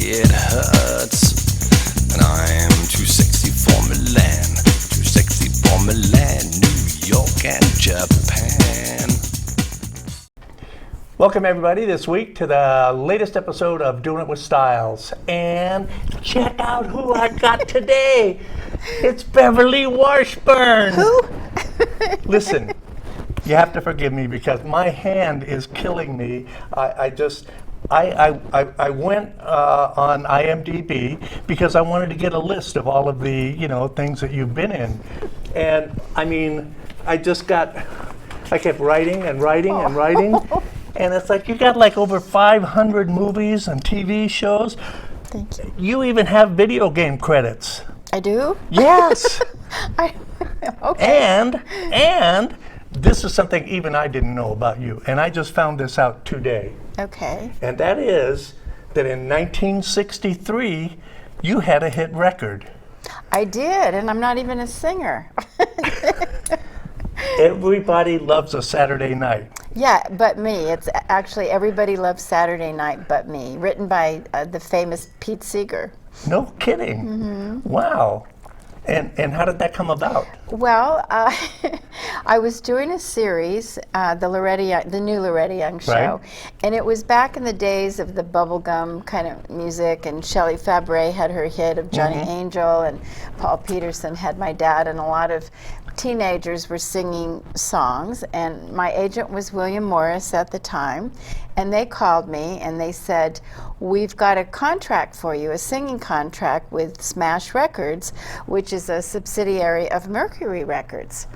it hurts. And I'm too sexy for Milan, too sexy for Milan, New York and Japan. Welcome everybody this week to the latest episode of Doing It with Styles. And check out who I got today. It's Beverly Washburn. Who? Listen, you have to forgive me because my hand is killing me. I went on IMDb because I wanted to get a list of all of the, things that you've been in. And I mean, I kept writing and writing and writing. And it's like, you got like over 500 movies and TV shows. Thank you. You even have video game credits. I do? Yes. Okay. And this is something even I didn't know about you. And I just found this out today. Okay. And that is that in 1963, you had a hit record. I did, and I'm not even a singer. Everybody Loves a Saturday Night. Yeah, but me. It's actually Everybody Loves Saturday Night But Me, written by the famous Pete Seeger. No kidding. Mm-hmm. Wow. And how did that come about? Well, I was doing a series, the new Loretta Young show, right. And it was back in the days of the bubblegum kind of music, and Shelley Fabares had her hit of Johnny Angel, and Paul Peterson had My Dad, and a lot of teenagers were singing songs, and my agent was William Morris at the time, and they called me and they said, we've got a contract for you, a singing contract with Smash Records, which is a subsidiary of Mercury Records.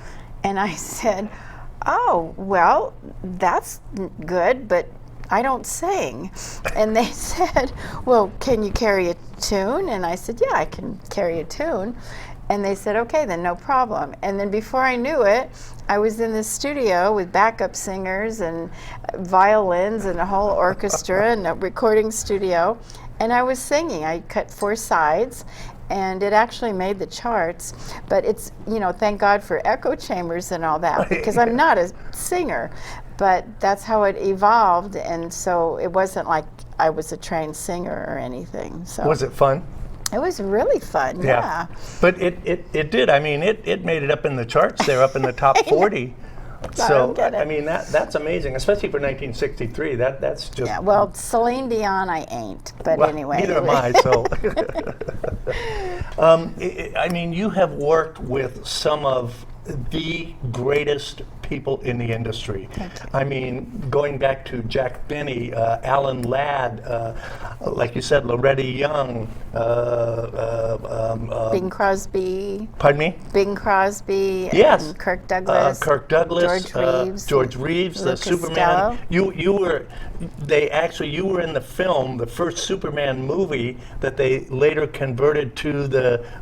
And I said, oh, well, that's good, but I don't sing. And they said, well, can you carry a tune? And I said, yeah, I can carry a tune. And they said, okay, then no problem. And then before I knew it, I was in the studio with backup singers and violins and a whole orchestra and a recording studio. And I was singing. I cut 4 sides, and it actually made the charts. But it's, thank God for echo chambers and all that, because I'm not a singer. But that's how it evolved, and so it wasn't like I was a trained singer or anything. So Was it fun? It was really fun, yeah. But it did. I mean, it made it up in the charts there, up in the top 40. So, I mean, that's amazing, especially for 1963. That's just... Yeah, well, Celine Dion I ain't, but well, anyway. Neither am I, so... I mean, you have worked with some of the greatest people in the industry. I mean, going back to Jack Benny, Alan Ladd, like you said, Loretta Young, Bing Crosby. Pardon me? Bing Crosby. Yes. And Kirk Douglas. George Reeves, the Superman. You were in the film, the first Superman movie that they later converted to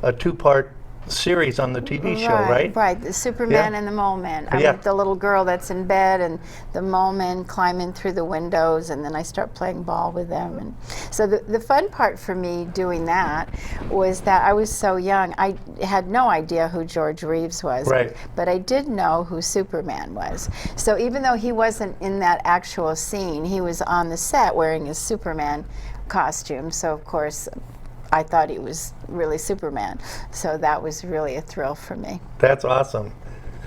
a 2-part series on the TV show, right? Right, the Superman and the Mole Man. I'm with the little girl that's in bed, and the Mole Men climb in through the windows, and then I start playing ball with them. And so the fun part for me doing that was that I was so young. I had no idea who George Reeves was, right. But I did know who Superman was. So even though he wasn't in that actual scene, he was on the set wearing his Superman costume. So of course, I thought he was really Superman. So that was really a thrill for me. That's awesome.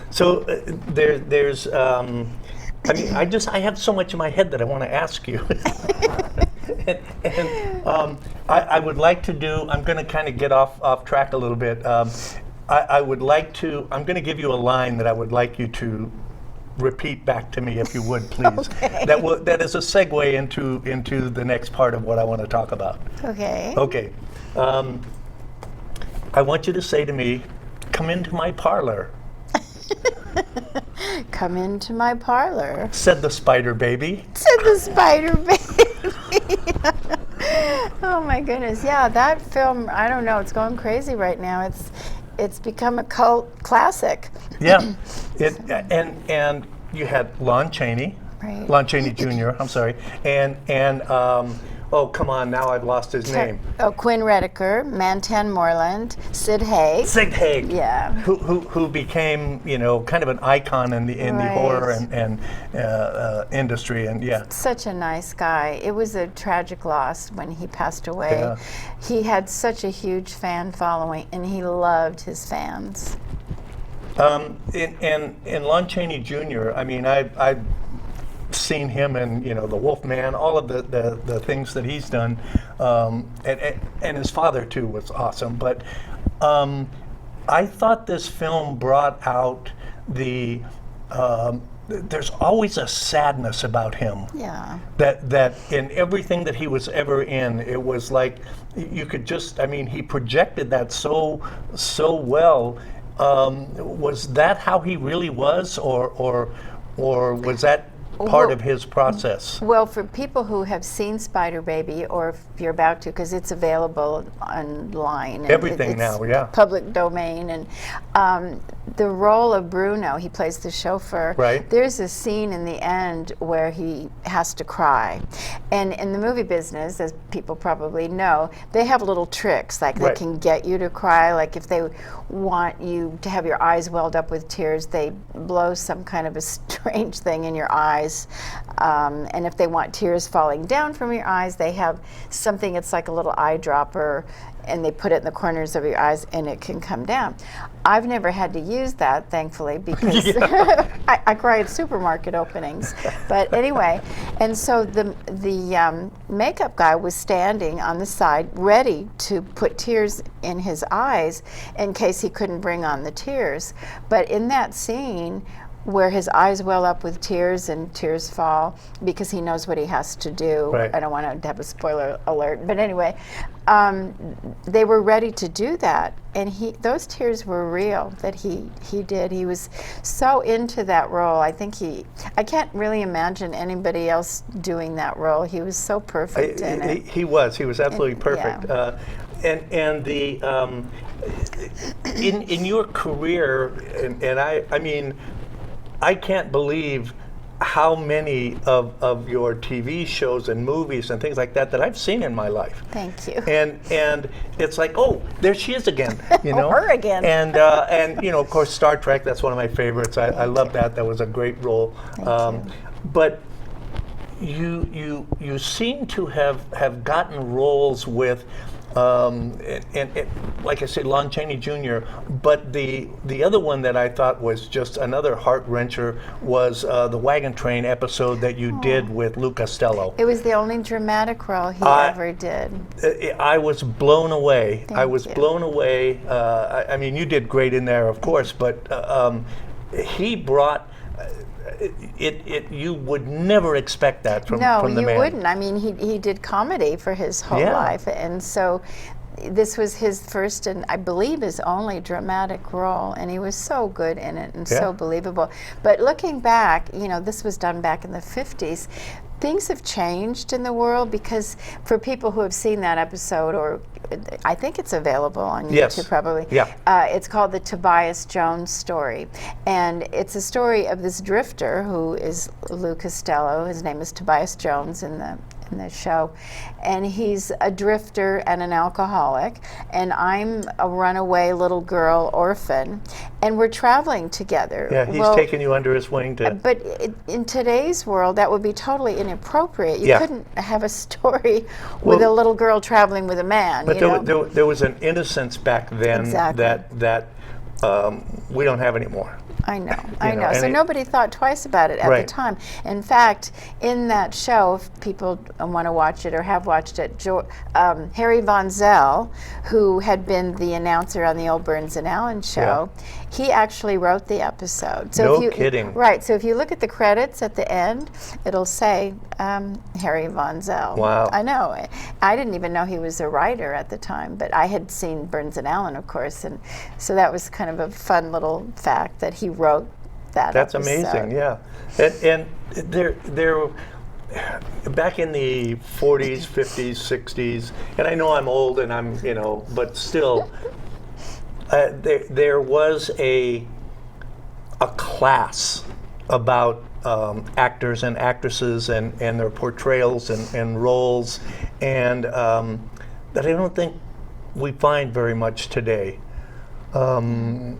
So there's, I mean, I have so much in my head that I want to ask you. I would like to do, I'm going to kind of get off track a little bit. I'm going to give you a line that I would like you to repeat back to me, if you would, please. Okay. That is a segue into the next part of what I want to talk about. Okay. Okay. I want you to say to me, come into my parlor. Come into my parlor. Said the Spider Baby. Said the Spider Baby. Oh my goodness. Yeah, that film, I don't know, it's going crazy right now. It's become a cult classic. Yeah. And you had Lon Chaney. Right. Lon Chaney Jr., I'm sorry. And oh, come on, now I've lost his name. Oh, Quinn Rediker, Mantan Moreland, Sid Haig. Sid Haig. Yeah. Who became, you know, kind of an icon in the horror and industry, and yeah. Such a nice guy. It was a tragic loss when he passed away. Yeah. He had such a huge fan following, and he loved his fans. In Lon Chaney Jr., I mean, I've seen him in, you know, The Wolfman, all of the things that he's done, and his father too was awesome. But I thought this film brought out the there's always a sadness about him. Yeah. That in everything that he was ever in, it was like you could just, I mean, he projected that so well. Was that how he really was, or was that part of his process? Well, for people who have seen Spider Baby, or if you're about to, because it's available online. And Everything it's now, yeah. Public domain. And the role of Bruno, he plays the chauffeur. Right. There's a scene in the end where he has to cry. And in the movie business, as people probably know, they have little tricks, like Right. they can get you to cry. Like if they want you to have your eyes welled up with tears, they blow some kind of a strange thing in your eyes. And if they want tears falling down from your eyes, they have something, it's like a little eyedropper, and they put it in the corners of your eyes and it can come down. I've never had to use that, thankfully, because I cry at supermarket openings. But anyway, and so the makeup guy was standing on the side ready to put tears in his eyes in case he couldn't bring on the tears. But in that scene, where his eyes well up with tears and tears fall because he knows what he has to do. Right. I don't want to have a spoiler alert, but anyway, they were ready to do that, and those tears were real that he did. He was so into that role. I can't really imagine anybody else doing that role. He was so perfect in it. He was absolutely perfect. Yeah. And the in your career, and I mean, I can't believe how many of your TV shows and movies and things like that I've seen in my life. Thank you. And it's like, oh, there she is again, you know. Her again. And you know, of course, Star Trek. That's one of my favorites. I love that. That was a great role. Thank you. But you seem to have gotten roles with. And like I said, Lon Chaney Jr., but the other one that I thought was just another heart-wrencher was the Wagon Train episode that you did with Lou Costello. It was the only dramatic role he ever did. I was blown away. Thank I was you. blown away. I mean, you did great in there, of course, but he brought... you would never expect that from the man. No, you wouldn't. I mean, he did comedy for his whole life, and so this was his first and I believe his only dramatic role, and he was so good in it and so believable. But looking back, you know, this was done back in the 50s. Things have changed in the world, because for people who have seen that episode, or I think it's available on YouTube probably. Yeah. It's called The Tobias Jones Story. And it's a story of this drifter who is Lou Costello. His name is Tobias Jones in the show. And he's a drifter and an alcoholic. And I'm a runaway little girl orphan. And we're traveling together. Yeah, he's taking you under his wing to... But in today's world, that would be totally inappropriate. You couldn't have a story with a little girl traveling with a man. But there was an innocence back then that we don't have anymore. I know. So nobody thought twice about it at the time. In fact, in that show, if people want to watch it or have watched it, Harry Von Zell, who had been the announcer on the old Burns and Allen show, he actually wrote the episode. So No kidding. Right. So if you look at the credits at the end, it'll say Harry Von Zell. Wow. I know. I didn't even know he was a writer at the time, but I had seen Burns and Allen, of course, and so that was kind of a fun little fact that he wrote that That's episode. amazing, yeah. And there, back in the 40s, 50s, 60s, and I know I'm old and I'm, you know, but still, there was a class about actors and actresses and their portrayals and roles, and that I don't think we find very much today. Do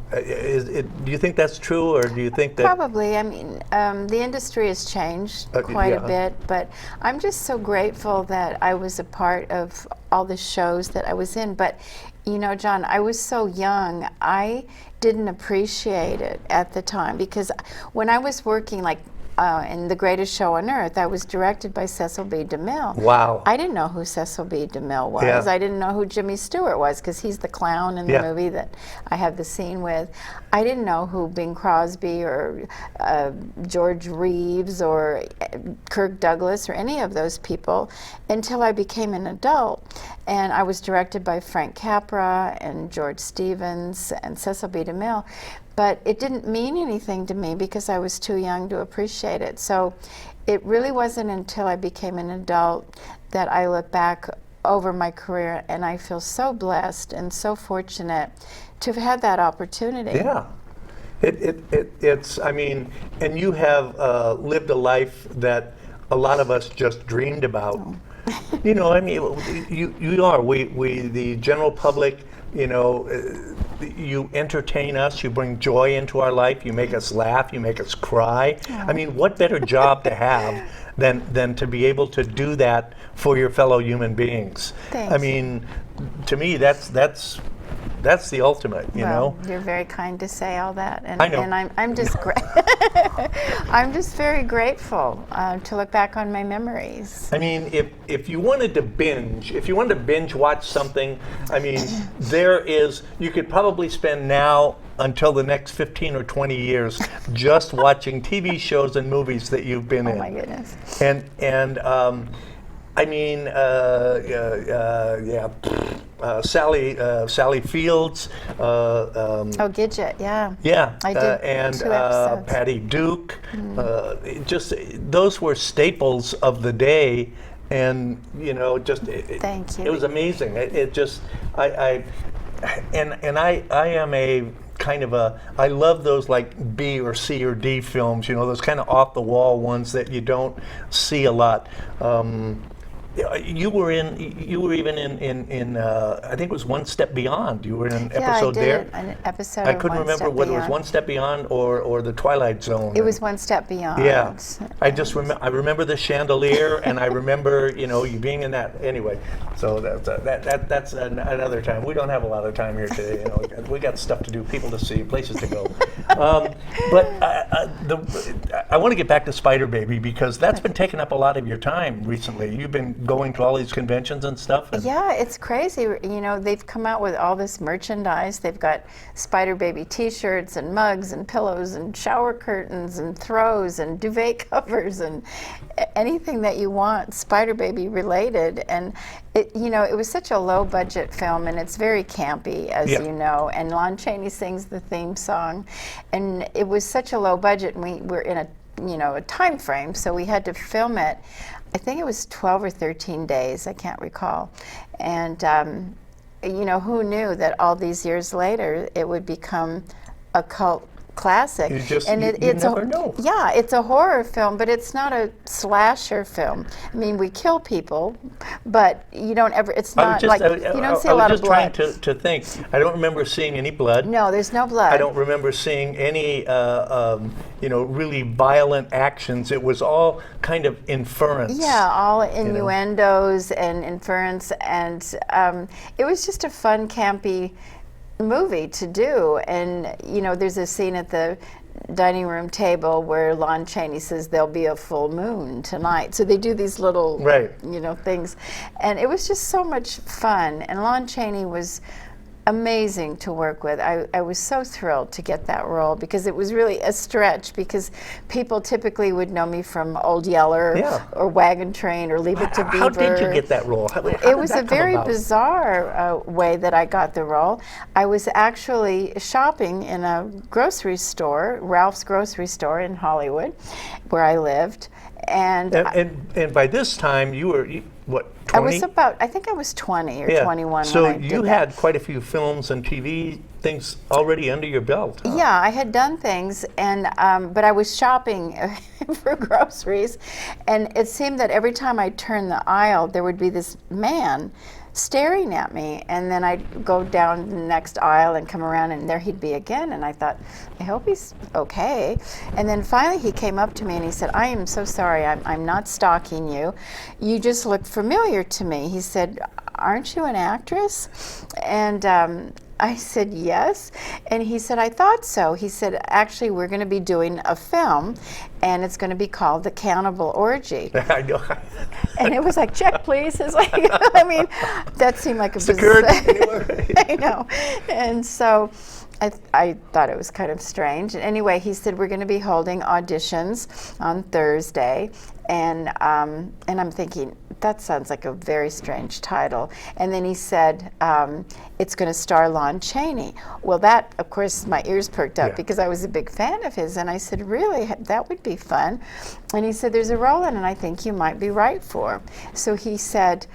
you think that's true, or do you think that... Probably. I mean, the industry has changed quite a bit, but I'm just so grateful that I was a part of all the shows that I was in. But, you know, John, I was so young, I didn't appreciate it at the time, because when I was working, like, in The Greatest Show on Earth, I was directed by Cecil B. DeMille. Wow. I didn't know who Cecil B. DeMille was. Yeah. I didn't know who Jimmy Stewart was, because he's the clown in the movie that I have the scene with. I didn't know who Bing Crosby or George Reeves or Kirk Douglas or any of those people until I became an adult. And I was directed by Frank Capra and George Stevens and Cecil B. DeMille. But it didn't mean anything to me because I was too young to appreciate it. So it really wasn't until I became an adult that I look back over my career, and I feel so blessed and so fortunate to have had that opportunity. Yeah. It's, I mean, and you have lived a life that a lot of us just dreamed about. Oh. You know, I mean, you are, we the general public, you know, you entertain us, you bring joy into our life, you make us laugh, you make us cry. I mean, what better job to have than to be able to do that for your fellow human beings? Thanks. I mean, to me, that's the ultimate, you know? You're very kind to say all that, and, I know. and I'm just I'm just very grateful to look back on my memories. I mean, if you wanted to binge watch something, I mean, you could probably spend now until the next 15 or 20 years just watching TV shows and movies that you've been in. Oh my goodness. And I mean, Sally Fields. Gidget, yeah. Yeah, I did and 2 episodes. Patty Duke. Just those were staples of the day, and you know, just Thank you. It was amazing. It just I am a kind of I love those like B or C or D films. You know, those kind of off the wall ones that you don't see a lot. You were even in I think it was One Step Beyond. You were in an episode there. Yeah, I did an episode I of couldn't One remember Step whether it was Beyond. One Step Beyond or the Twilight Zone. It was One Step Beyond. Yeah, I just I remember the chandelier, and I remember you being in that. Anyway, so that's another time. We don't have a lot of time here today. You know, we got stuff to do, people to see, places to go. But I want to get back to Spider Baby, because that's been taking up a lot of your time recently. You've been going to all these conventions and stuff. Yeah, it's crazy. You know, they've come out with all this merchandise. They've got Spider Baby T-shirts and mugs and pillows and shower curtains and throws and duvet covers and anything that you want Spider Baby related. And it was such a low budget film, and it's very campy, as you know. And Lon Chaney sings the theme song, and it was such a low budget, and we were in a time frame, so we had to film it. I think it was 12 or 13 days, I can't recall. And, who knew that all these years later it would become a cult classic? You never know. Yeah, it's a horror film, but it's not a slasher film. I mean, we kill people, but you don't ever, it's not you don't see a lot of blood. I was just trying to think. I don't remember seeing any blood. No, there's no blood. I don't remember seeing any, really violent actions. It was all kind of inference. Yeah, all innuendos and inference, and it was just a fun, campy movie to do. And there's a scene at the dining room table where Lon Chaney says there'll be a full moon tonight. So they do these little things, and it was just so much fun. And Lon Chaney was amazing to work with. I was so thrilled to get that role, because it was really a stretch, because people typically would know me from Old Yeller or Wagon Train or Leave It to Beaver. How did you get that role? It was a very bizarre way that I got the role. I was actually shopping in a grocery store, Ralph's grocery store in Hollywood, where I lived. And by this time, you were, what, 20? I think I was 20 or 21 So when I did you that. had quite a few films and TV things already under your belt. Huh? Yeah, I had done things, and but I was shopping for groceries, and it seemed that every time I turned the aisle, there would be this man staring at me, and then I'd go down the next aisle and come around, and there he'd be again, and I thought, I hope he's okay. And then finally he came up to me and he said, I am so sorry, I'm not stalking you. You just look familiar to me. He said, aren't you an actress? And I said, yes. And he said, I thought so. He said, actually, we're going to be doing a film, and it's going to be called The Cannibal Orgy. I know. And it was like, check, please. It's like, I mean, that seemed like a Security. I know. And so I thought it was kind of strange. And anyway, he said, we're going to be holding auditions on Thursday. And I'm thinking, that sounds like a very strange title. And then he said, it's going to star Lon Chaney. Well, that, of course, my ears perked up because I was a big fan of his. And I said, really? That would be fun. And he said, there's a role in it I think you might be right for. So he said,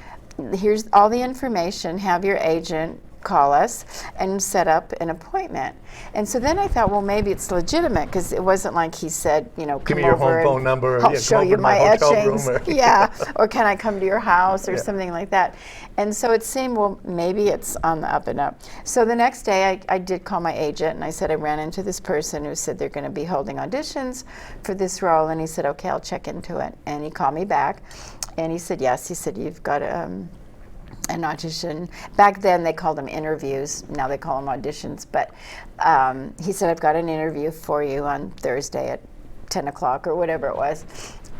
here's all the information. Have your agent call us and set up an appointment. And so then I thought, well, maybe it's legitimate, because it wasn't like he said, you know, Give come me your over home phone number. I'll show you my etchings. Or Yeah, or can I come to your house or something like that. And so it seemed, well, maybe it's on the up and up. So the next day I did call my agent, and I said I ran into this person who said they're going to be holding auditions for this role, and he said, okay, I'll check into it. And he called me back, and he said, yes. He said, you've got an audition. Back then they called them interviews. Now they call them auditions. But he said, I've got an interview for you on Thursday at 10 o'clock or whatever it was.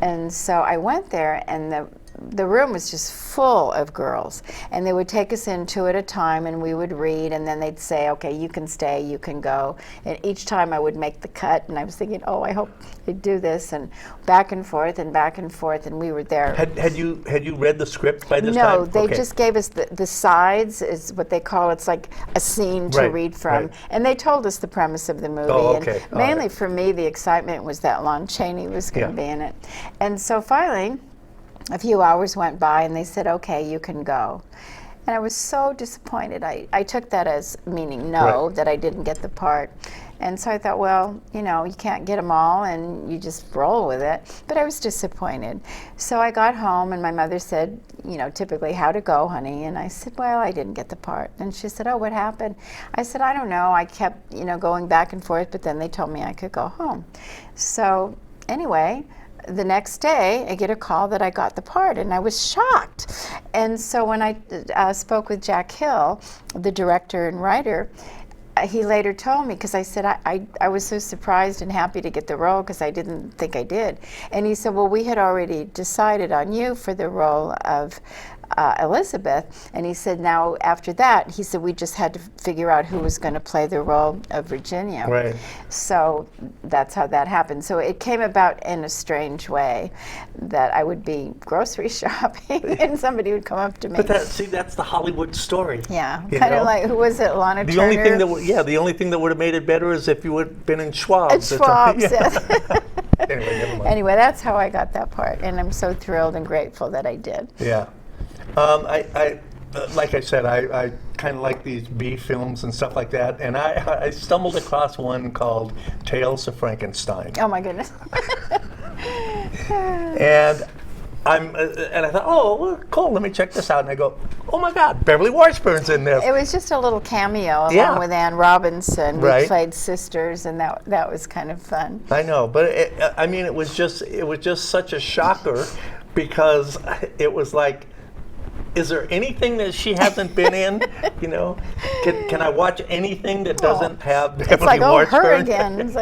And so I went there, and the room was just full of girls, and they would take us in two at a time, and we would read, and then they'd say, okay, you can stay, you can go. And each time I would make the cut, and I was thinking, oh, I hope they do this, and back and forth, and we were there. Had you read the script by this time? No, they just gave us the sides, is what they call it. It's like a scene to read from. Right. And they told us the premise of the movie. Oh, okay. And mainly for me, the excitement was that Lon Chaney was going to be in it. And so finally, a few hours went by, and they said, okay, you can go. And I was so disappointed. I took that as meaning no, that I didn't get the part. And so I thought, well, you know, you can't get them all, and you just roll with it. But I was disappointed. So I got home, and my mother said, you know, typically, how'd it go, honey? And I said, well, I didn't get the part. And she said, oh, what happened? I said, I don't know. I kept, you know, going back and forth, but then they told me I could go home. So anyway, the next day, I get a call that I got the part, and I was shocked. And so when I spoke with Jack Hill, the director and writer, he later told me, because I said, I was so surprised and happy to get the role, because I didn't think I did. And he said, well, we had already decided on you for the role of Elizabeth. And he said, now after that, he said, we just had to figure out who was going to play the role of Virginia. Right. So that's how that happened. So it came about in a strange way, that I would be grocery shopping and somebody would come up to me. But that's the Hollywood story. Yeah, kind of like, who was it, Lana Turner? Only thing the only thing that would have made it better is if you would have been in Schwab's. Schwab's, Anyway, never mind. Anyway, that's how I got that part, and I'm so thrilled and grateful that I did. Yeah. I like I said, I kind of like these B films and stuff like that, and I stumbled across one called Tales of Frankenstein. Oh my goodness. And I thought, oh, well, cool, let me check this out. And I go, oh my God, Beverly Washburn's in there. It was just a little cameo along with Ann Robinson. We played sisters, and that was kind of fun. I know, but it was just such a shocker, because it was like, is there anything that she hasn't been in? You know, can I watch anything that doesn't have Beverly Washburn? It's like, oh, her again.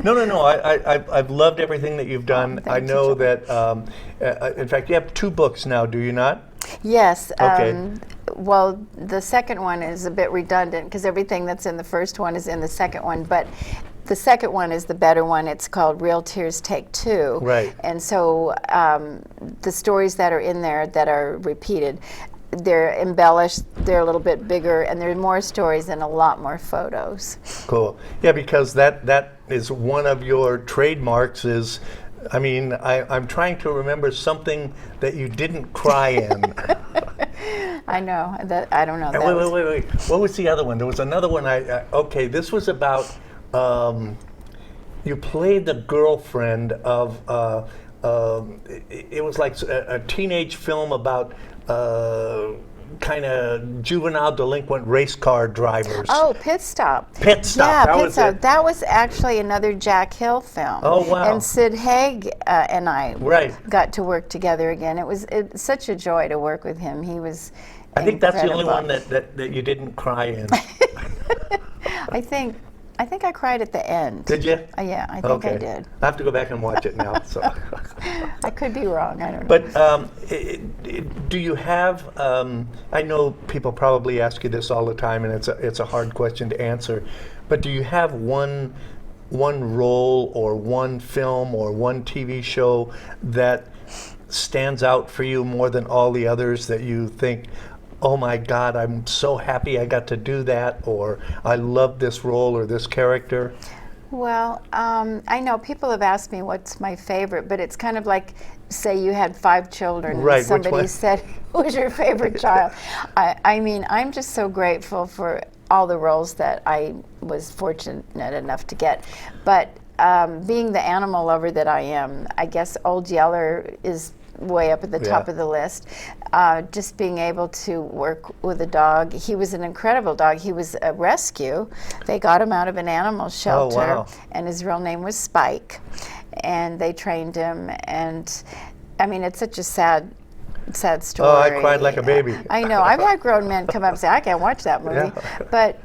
No. I've loved everything that you've done. I know that. In fact, you have 2 books now, do you not? Yes. Okay. Well, the second one is a bit redundant, because everything that's in the first one is in the second one, but the second one is the better one. It's called Real Tears Take 2. Right. And so the stories that are in there that are repeated, they're embellished, they're a little bit bigger, and there are more stories and a lot more photos. Cool. Yeah, because that is one of your trademarks is, I mean, I'm trying to remember something that you didn't cry in. I know that. I don't know. And That was- wait. What was the other one? There was another one. Okay, this was about. You played the girlfriend of. It was like a teenage film about kind of juvenile delinquent race car drivers. Oh, Pit Stop. Pit Stop. Yeah, that Pit was Stop. it. That was actually another Jack Hill film. Oh, wow. And Sid Haig and I Right. got to work together again. It's such a joy to work with him. He was. I think that's the only incredible. one that you didn't cry in. I think I cried at the end. Did you? Yeah, I think I did. I have to go back and watch it now. So. I could be wrong. I don't know. But do you have? I know people probably ask you this all the time, and it's a hard question to answer. But do you have one role or one film or one TV show that stands out for you more than all the others that you think, oh my God, I'm so happy I got to do that, or I love this role or this character? Well, I know people have asked me what's my favorite, but it's kind of like, say you had 5 children, Right, and which somebody one? said, who's your favorite child? I mean, I'm just so grateful for all the roles that I was fortunate enough to get. But being the animal lover that I am, I guess Old Yeller is way up at the top of the list. Just being able to work with a dog. He was an incredible dog. He was a rescue. They got him out of an animal shelter, wow. and his real name was Spike. And they trained him, and I mean, it's such a sad story. Oh, I cried like a baby. I know. I've had grown men come up and say, I can't watch that movie. Yeah. But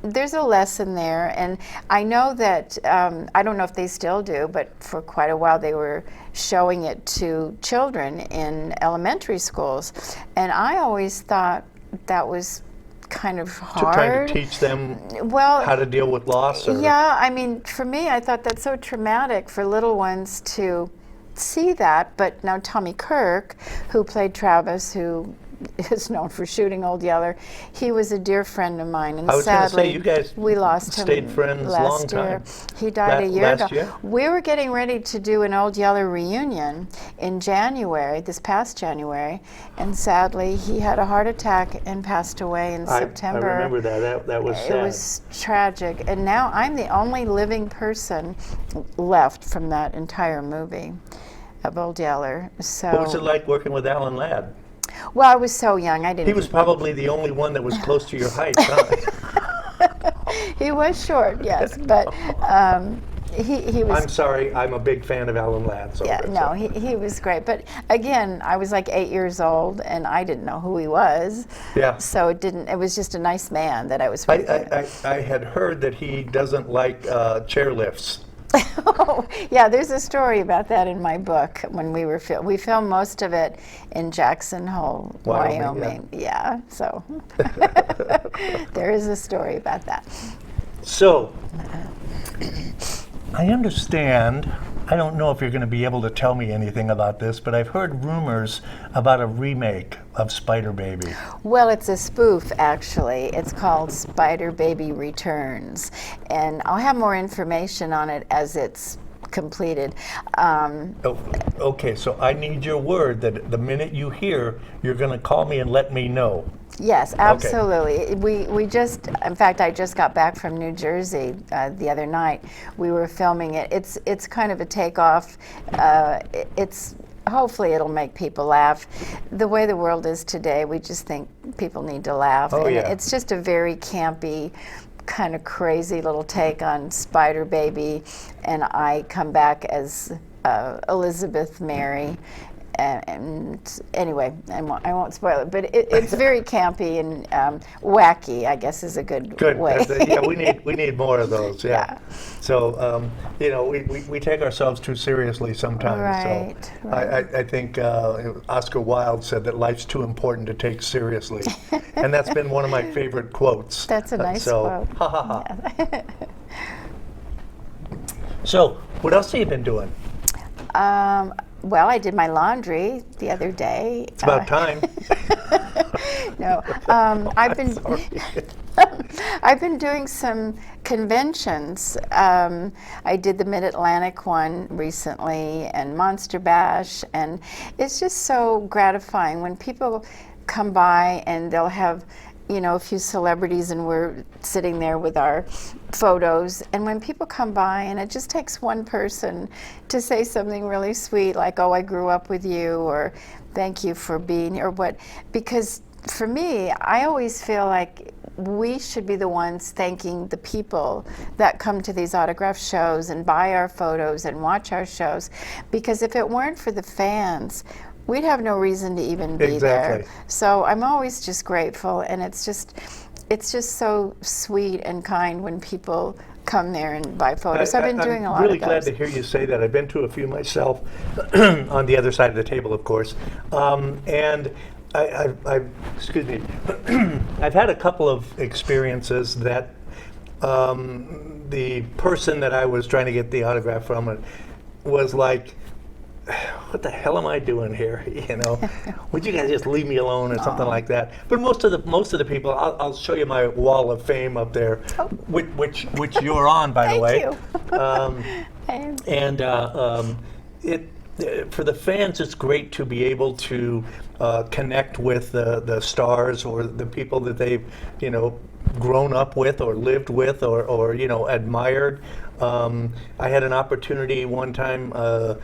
there's a lesson there. And I know that, I don't know if they still do, but for quite a while they were showing it to children in elementary schools. And I always thought that was kind of hard. Trying to teach them how to deal with loss? Or? Yeah, I mean, for me, I thought that's so traumatic for little ones to see that. But now Tommy Kirk, who played Travis, who is known for shooting Old Yeller, he was a dear friend of mine, and I was gonna sadly say, you guys we lost stayed him friends last long year. time. He died a year last ago. year? We were getting ready to do an Old Yeller reunion in January, this past January, and sadly he had a heart attack and passed away in September. I remember that. That was sad. It was tragic, and now I'm the only living person left from that entire movie of Old Yeller. So, What was it like working with Alan Ladd? well, I was so young, I didn't. He was probably the only one that was close to your height, huh? He was short, yes, but he was. I'm sorry, I'm a big fan of Alan Ladd. So Yeah, no, he was great. But again, I was like 8 years old, and I didn't know who he was. Yeah. So it was just a nice man that I was with. I had heard that he doesn't like chairlifts. Oh, yeah, there's a story about that in my book. When we filmed most of it in Jackson Hole, Wyoming. Yeah, so there is a story about that. So, I understand, I don't know if you're going to be able to tell me anything about this, but I've heard rumors about a remake of Spider Baby. Well, it's a spoof, actually. It's called Spider Baby Returns, and I'll have more information on it as it's completed. Okay, so I need your word that the minute you hear, you're going to call me and let me know. Yes, absolutely. We just, in fact, I just got back from New Jersey the other night. We were filming it. It's kind of a takeoff. Hopefully it'll make people laugh. The way the world is today, we just think people need to laugh. Oh, and yeah. It's just a very campy, kind of crazy little take on Spider Baby, and I come back as Elizabeth Mary. And anyway, I won't spoil it, but it's very campy and wacky, I guess is a good way. Yeah, we need more of those. Yeah. So we take ourselves too seriously sometimes. Right. So I think Oscar Wilde said that life's too important to take seriously, and that's been one of my favorite quotes. That's a nice quote. quote. Ha ha ha. So what else have you been doing? Well, I did my laundry the other day. It's about time. No, I've been doing some conventions. I did the Mid-Atlantic one recently and Monster Bash, and it's just so gratifying when people come by and they'll have, you know, a few celebrities and we're sitting there with our photos. And when people come by, and it just takes one person to say something really sweet, like, oh, I grew up with you, or thank you for being here, or what, because for me, I always feel like we should be the ones thanking the people that come to these autograph shows and buy our photos and watch our shows, because if it weren't for the fans, we'd have no reason to even be there. So I'm always just grateful, and it's just so sweet and kind when people come there and buy photos. I've been doing a lot of those. I'm really glad to hear you say that. I've been to a few myself, on the other side of the table, of course, and excuse me, I've had a couple of experiences that the person that I was trying to get the autograph from was like, what the hell am I doing here? You know, would you guys just leave me alone, or something like that? But most of the people, I'll show you my wall of fame up there, which you're on, by the way. Thank you. And for the fans, it's great to be able to connect with the stars or the people that they've, you know, grown up with or lived with or you know, admired. I had an opportunity one time, a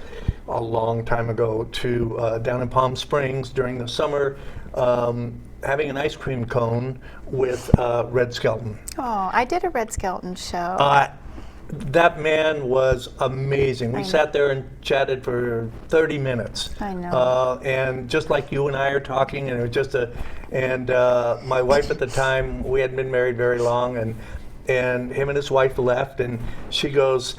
long time ago, to down in Palm Springs during the summer, having an ice cream cone with Red Skelton. Oh, I did a Red Skelton show. That man was amazing. We sat there and chatted for 30 minutes. I know. And just like you and I are talking, and it was just my wife at the time, we hadn't been married very long, and him and his wife left, and she goes,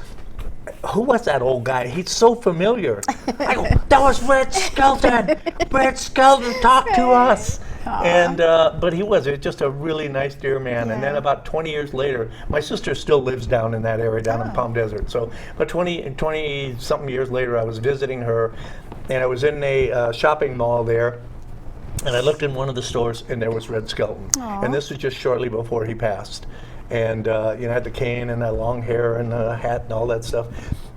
who was that old guy? He's so familiar. I go, that was Red Skelton. Red Skelton talked to us. And but he was just a really nice, dear man. And then about 20 years later, my sister still lives down in that area, down in Palm Desert. So, but 20 something years later, I was visiting her, and I was in a shopping mall there, and I looked in one of the stores, and there was Red Skelton. And this was just shortly before he passed. And you know, had the cane and the long hair and the hat and all that stuff.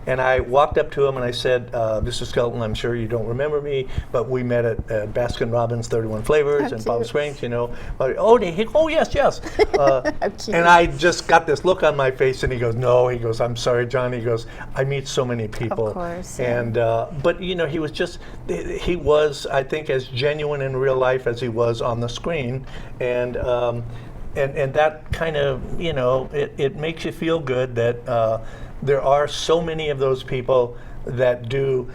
And I walked up to him and I said, Mr. Skelton, I'm sure you don't remember me, but we met at Baskin Robbins 31 Flavors in Palm Springs, you know. Oh, yes. And I just got this look on my face, and he goes, no, he goes, I'm sorry, John. He goes, I meet so many people. Of course. And, but, you know, he was, I think, as genuine in real life as he was on the screen. And that kind of, you know, it makes you feel good that there are so many of those people that do,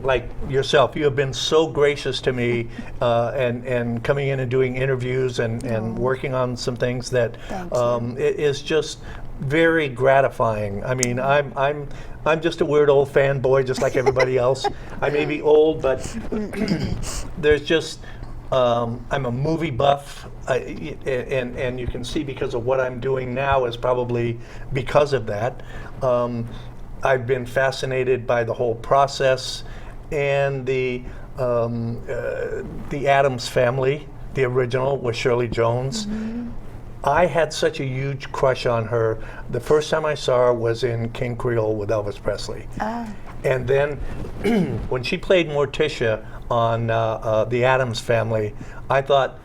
like yourself. You have been so gracious to me, and coming in and doing interviews and working on some things that it is just very gratifying. I mean, I'm just a weird old fanboy, just like everybody else. I may be old, but there's just. I'm a movie buff, and you can see, because of what I'm doing now is probably because of that. I've been fascinated by the whole process, and the Addams Family, the original, with Shirley Jones. I had such a huge crush on her. The first time I saw her was in King Creole with Elvis Presley. And then when she played Morticia on the Addams Family, I thought,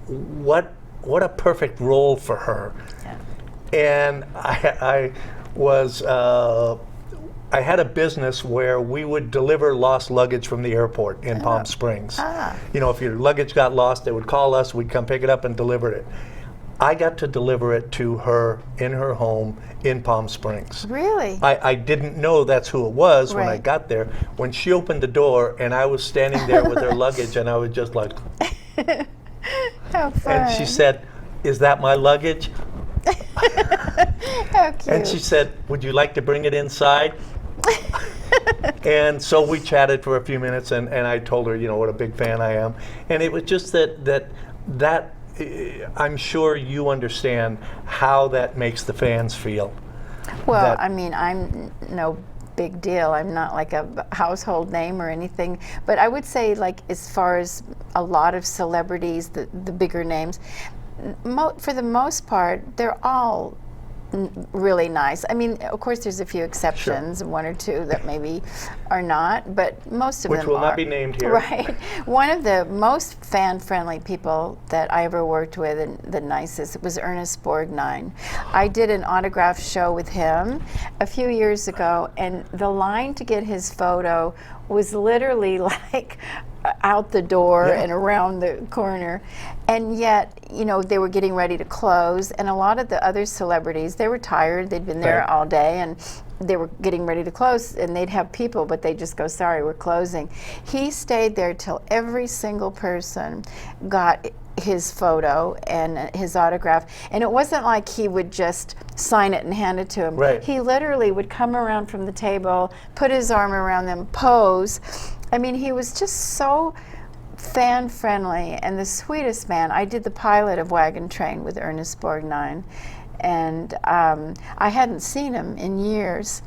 what a perfect role for her. And I had a business where we would deliver lost luggage from the airport in Palm Springs. You know, if your luggage got lost, they would call us, we'd come pick it up and deliver it. I got to deliver it to her in her home in Palm Springs. Really? I didn't know that's who it was when I got there. When she opened the door and I was standing there with her luggage, and I was just like, how fun. And she said, is that my luggage? How cute. And she said, would you like to bring it inside? And so we chatted for a few minutes, and I told her, you know, what a big fan I am. And it was just that I'm sure you understand how that makes the fans feel. Well, I mean, I'm no big deal. I'm not like a household name or anything. But I would say, like, as far as a lot of celebrities, the bigger names, for the most part, they're all really nice. I mean, of course, there's a few exceptions, one or two that maybe are not, but most of them are. Which will not be named here. Right. One of the most fan-friendly people that I ever worked with, and the nicest, was Ernest Borgnine. I did an autograph show with him a few years ago, and the line to get his photo was literally like out the door and around the corner, and yet, you know, they were getting ready to close, and a lot of the other celebrities, they were tired, they'd been there all day, and they were getting ready to close, and they'd have people, but they'd just go, sorry, we're closing. He stayed there till every single person got his photo and his autograph, and it wasn't like he would just sign it and hand it to him. Right. He literally would come around from the table, put his arm around them, pose. I mean, he was just so fan-friendly and the sweetest man. I did the pilot of Wagon Train with Ernest Borgnine, and I hadn't seen him in years.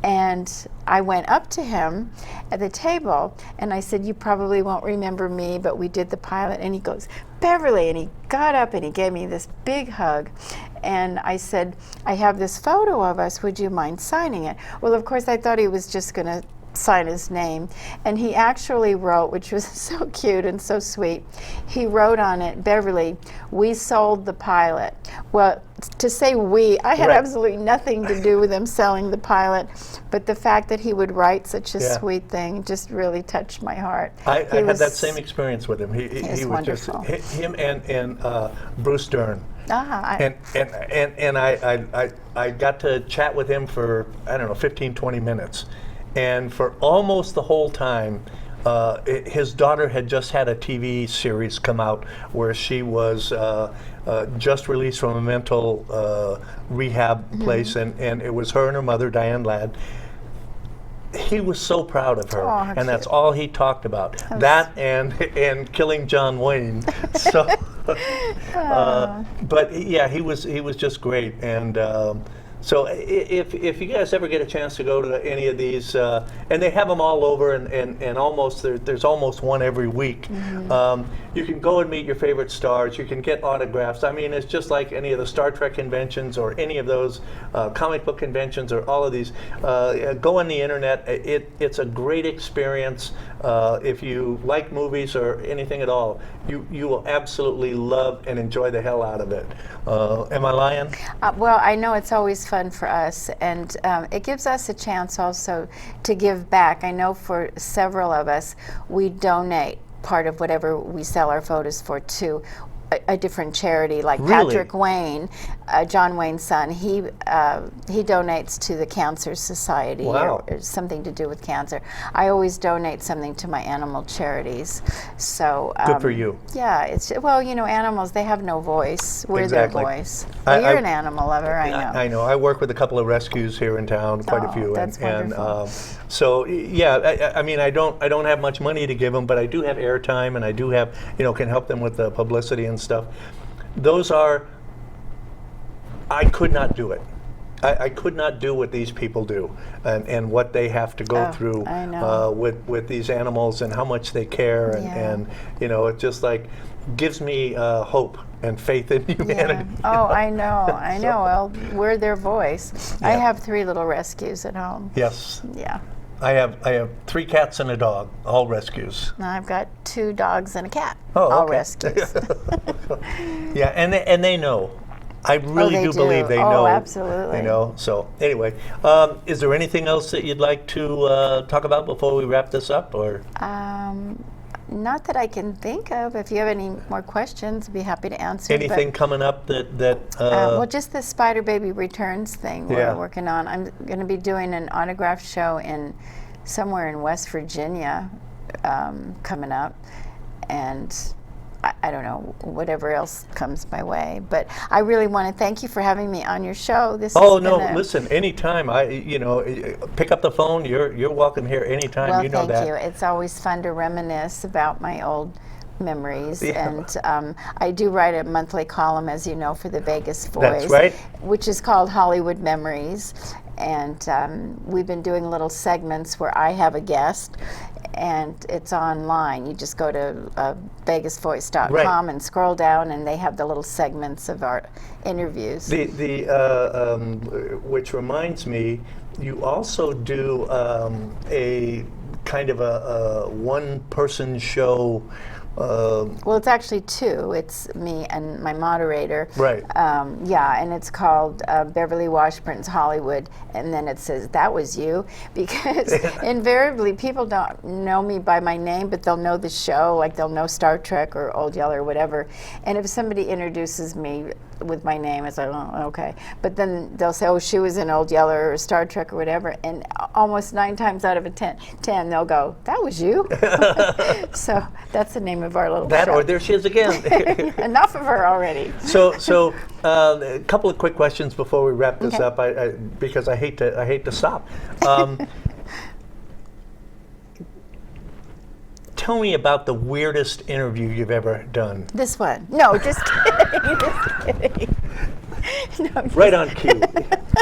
And I went up to him at the table, and I said, you probably won't remember me, but we did the pilot. And he goes, Beverly, and he got up and he gave me this big hug. And I said, I have this photo of us, would you mind signing it? Well, of course, I thought he was just going to sign his name, and he actually wrote, which was so cute and so sweet, he wrote on it, Beverly, we sold the pilot. Well, to say we, I had absolutely nothing to do with him selling the pilot, but the fact that he would write such a sweet thing just really touched my heart. I had that same experience with him. He was wonderful. Just him and Bruce Dern. And I got to chat with him for, I don't know, 15, 20 minutes. And for almost the whole time, his daughter had just had a TV series come out where she was just released from a mental rehab place, and it was her and her mother, Diane Ladd. He was so proud of her, and that's all he talked about. That and killing John Wayne. So, but yeah, he was just great. And so if you guys ever get a chance to go to any of these, and they have them all over, and almost there's almost one every week. You can go and meet your favorite stars. You can get autographs. I mean, it's just like any of the Star Trek conventions or any of those comic book conventions or all of these. Go on the internet. It's a great experience. If you like movies or anything at all, you will absolutely love and enjoy the hell out of it. Am I lying? Well, I know it's always fun for us, and it gives us a chance also to give back. I know for several of us, we donate part of whatever we sell our photos for to a different charity, like Patrick Wayne, John Wayne's son. He donates to the Cancer Society, or something to do with cancer. I always donate something to my animal charities. So good for you. Yeah, it's, well, you know, animals, they have no voice. We're their voice. You're an animal lover, I know. I know. I work with a couple of rescues here in town, quite a few. That's wonderful. So yeah, I mean, I don't have much money to give them, but I do have airtime, and I do have, can help them with the publicity and stuff. Those are, I could not do it. I could not do what these people do, and what they have to go through with these animals, and how much they care, and it just like gives me hope and faith in humanity. Oh, I know. Well, we're their voice. I have 3 little rescues at home. Yes. Yeah. I have 3 cats and a dog, all rescues. I've got 2 dogs and a cat, all rescues. Yeah, and they know. I really do believe they know. Oh, absolutely. They know. So anyway, is there anything else that you'd like to talk about before we wrap this up, or? Not that I can think of. If you have any more questions, I'd be happy to answer. Anything coming up that well, just the Spider Baby Returns thing we're working on. I'm going to be doing an autograph show somewhere in West Virginia coming up, and I don't know, whatever else comes my way. But I really want to thank you for having me on your show. Listen, anytime. Pick up the phone. You're welcome here anytime. Well, you know thank you. It's always fun to reminisce about my old memories. And I do write a monthly column, as you know, for the Vegas Voice. That's right. Which is called Hollywood Memories. And we've been doing little segments where I have a guest, and it's online. You just go to vegasvoice.com Right. and scroll down, and they have the little segments of our interviews. Which reminds me, you also do a kind of a one-person show. Well, it's actually two. It's me and my moderator. Right. Yeah, and it's called Beverly Washburn's Hollywood, and then it says, "That was you," because invariably people don't know me by my name, but they'll know the show, like they'll know Star Trek or Old Yeller or whatever. And if somebody introduces me with my name, it's like, oh, okay. But then they'll say, oh, she was in Old Yeller or Star Trek or whatever, and almost 9 times out of 10, they'll go, "That was you." So that's the name of our little That show. or there she is again. Enough of her already. So a couple of quick questions before we wrap this Okay. up, because I hate to stop. Tell me about the weirdest interview you've ever done. This one. No, just kidding. Just kidding. No, just Right on cue.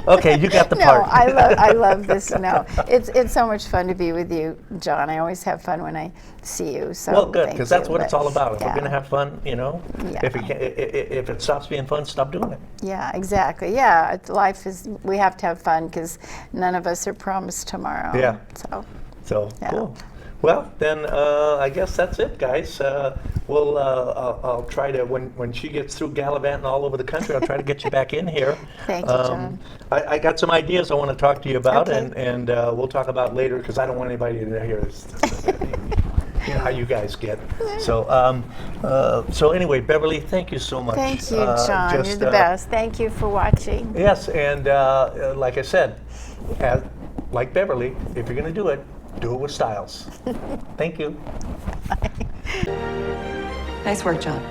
Okay, you got the No, part. I love this. No, it's so much fun to be with you, John. I always have fun when I see you. So Well, good, thank because that's you. what it's all about. If Yeah. we're going to have fun, Yeah. if it stops being fun, stop doing it. Yeah, exactly. Yeah, life is. We have to have fun because none of us are promised tomorrow. Yeah. So So, cool. Well, then I guess that's it, guys. I'll try to, when she gets through gallivanting all over the country, I'll try to get you back in here. Thank you, John. I got some ideas I want to talk to you about, Okay. and we'll talk about later, because I don't want anybody to hear this. You know how you guys get. So anyway, Beverly, thank you so much. Thank you, John. You're the best. Thank you for watching. Yes, and like I said, like Beverly, if you're going to do it with styles. Thank you. Nice work, John.